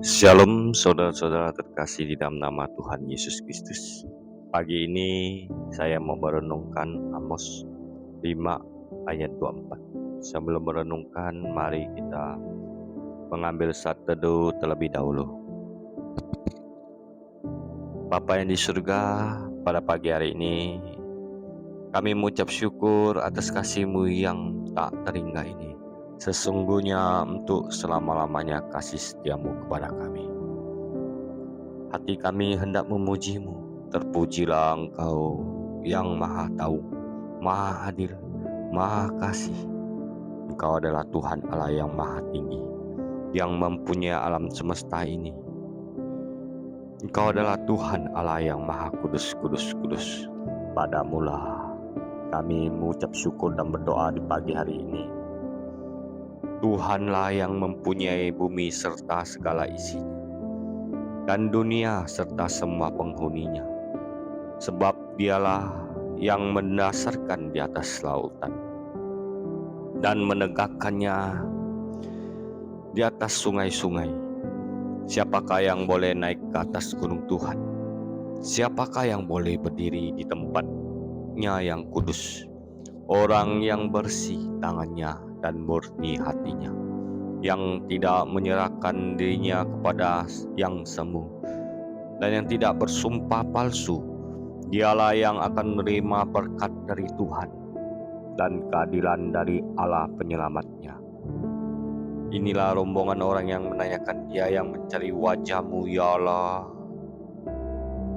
Shalom saudara-saudara terkasih di dalam nama Tuhan Yesus Kristus. Pagi ini saya mau merenungkan Amos 5 ayat 24. Sebelum merenungkan, mari kita mengambil saat teduh terlebih dahulu. Bapa yang di surga, pada pagi hari ini kami mengucap syukur atas kasih-Mu yang tak terhingga ini. Sesungguhnya untuk selama-lamanya kasih setia-Mu kepada kami. Hati kami hendak memuji-Mu. Terpujilah Engkau yang Maha Tahu, Maha Adil, Maha Kasih. Engkau adalah Tuhan Allah yang Maha Tinggi, yang mempunyai alam semesta ini. Engkau adalah Tuhan Allah yang Maha Kudus, Kudus, Kudus. Padamu-lah kami mengucap syukur dan berdoa di pagi hari ini. Tuhanlah yang mempunyai bumi serta segala isinya, dan dunia serta semua penghuninya. Sebab Dialah yang mendasarkan di atas lautan dan menegakkannya di atas sungai-sungai. Siapakah yang boleh naik ke atas gunung Tuhan? Siapakah yang boleh berdiri di tempatnya yang kudus? Orang yang bersih tangannya dan murni hatinya, yang tidak menyerahkan dirinya kepada yang semu, dan yang tidak bersumpah palsu. Dialah yang akan menerima berkat dari Tuhan dan keadilan dari Allah penyelamatnya. Inilah rombongan orang yang menanyakan Dia yang mencari wajah-Mu, ya Allah.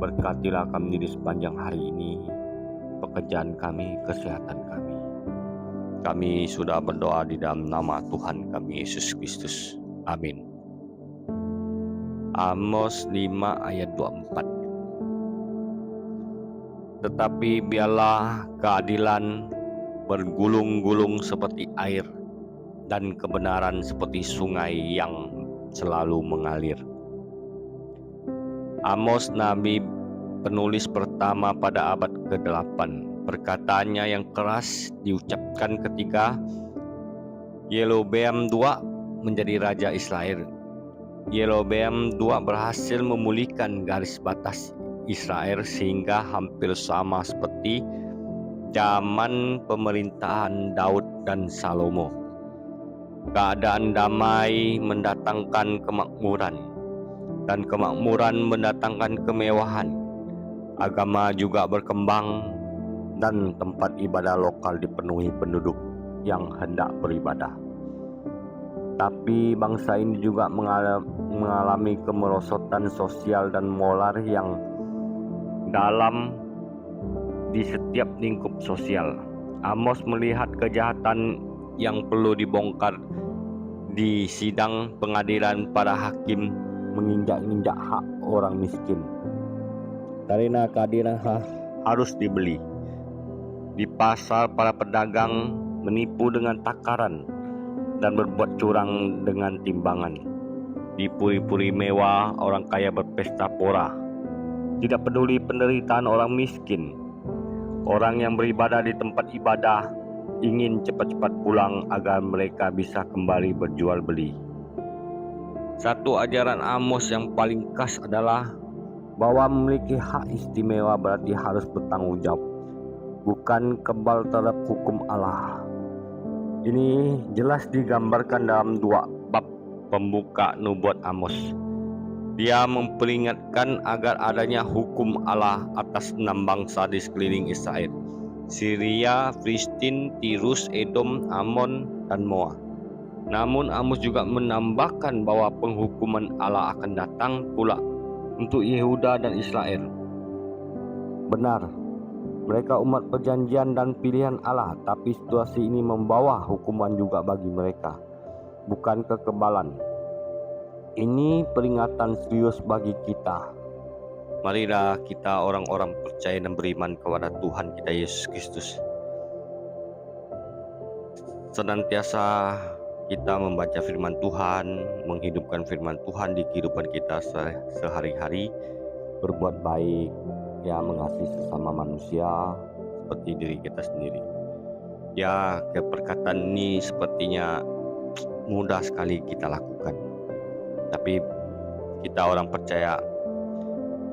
Berkatilah kami di sepanjang hari ini, pekerjaan kami, kesehatan kami. Kami sudah berdoa di dalam nama Tuhan kami Yesus Kristus. Amin. Amos 5 ayat 24. Tetapi biarlah keadilan bergulung-gulung seperti air, dan kebenaran seperti sungai yang selalu mengalir. Amos Nabi, penulis pertama pada abad ke-8. Perkataannya yang keras diucapkan ketika Yerobeam II menjadi raja Israel. Yerobeam II berhasil memulihkan garis batas Israel sehingga hampir sama seperti zaman pemerintahan Daud dan Salomo. Keadaan damai mendatangkan kemakmuran, dan kemakmuran mendatangkan kemewahan. Agama juga berkembang, dan tempat ibadah lokal dipenuhi penduduk yang hendak beribadah. Tapi bangsa ini juga mengalami kemerosotan sosial dan moral yang dalam di setiap lingkup sosial. Amos melihat kejahatan yang perlu dibongkar di sidang pengadilan. Para hakim menginjak-injak hak orang miskin, karena keadilan harus dibeli. Di pasar, para pedagang menipu dengan takaran dan berbuat curang dengan timbangan. Di puri-puri mewah, orang kaya berpesta pora, tidak peduli penderitaan orang miskin. Orang yang beribadah di tempat ibadah ingin cepat-cepat pulang agar mereka bisa kembali berjual beli. Satu ajaran Amos yang paling khas adalah bahwa memiliki hak istimewa berarti harus bertanggung jawab, bukan kebal terhadap hukum Allah. Ini jelas digambarkan dalam 2 bab pembuka nubuat Amos. Dia memperingatkan agar adanya hukum Allah atas 6 bangsa di sekeliling Israel: Syria, Filistin, Tirus, Edom, Amon, dan Moab. Namun Amos juga menambahkan bahwa penghukuman Allah akan datang pula untuk Yehuda dan Israel. Benar, mereka umat perjanjian dan pilihan Allah, tapi situasi ini membawa hukuman juga bagi mereka, bukan kekebalan. Ini peringatan serius bagi kita. Marilah kita orang-orang percaya dan beriman kepada Tuhan kita Yesus Kristus senantiasa kita membaca firman Tuhan, menghidupkan firman Tuhan di kehidupan kita sehari-hari, berbuat baik, ya, mengasihi sesama manusia seperti diri kita sendiri. Ya, perkataan ini sepertinya mudah sekali kita lakukan. Tapi kita orang percaya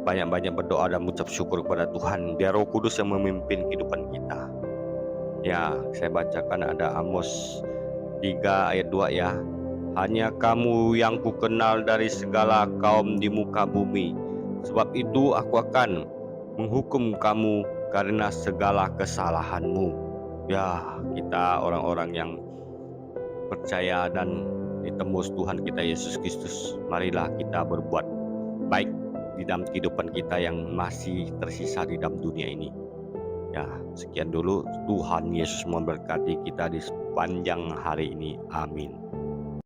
banyak-banyak berdoa dan mengucap syukur kepada Tuhan, biar Roh Kudus yang memimpin kehidupan kita. Ya, saya bacakan ada Amos 3 ayat 2 ya. Hanya kamu yang kukenal dari segala kaum di muka bumi. Sebab itu aku akan menghukum kamu karena segala kesalahanmu. Ya, kita orang-orang yang percaya dan ditembus Tuhan kita Yesus Kristus, marilah kita berbuat baik di dalam kehidupan kita yang masih tersisa di dalam dunia ini. Ya, sekian dulu. Tuhan Yesus memberkati kita di sepanjang hari ini. Amin.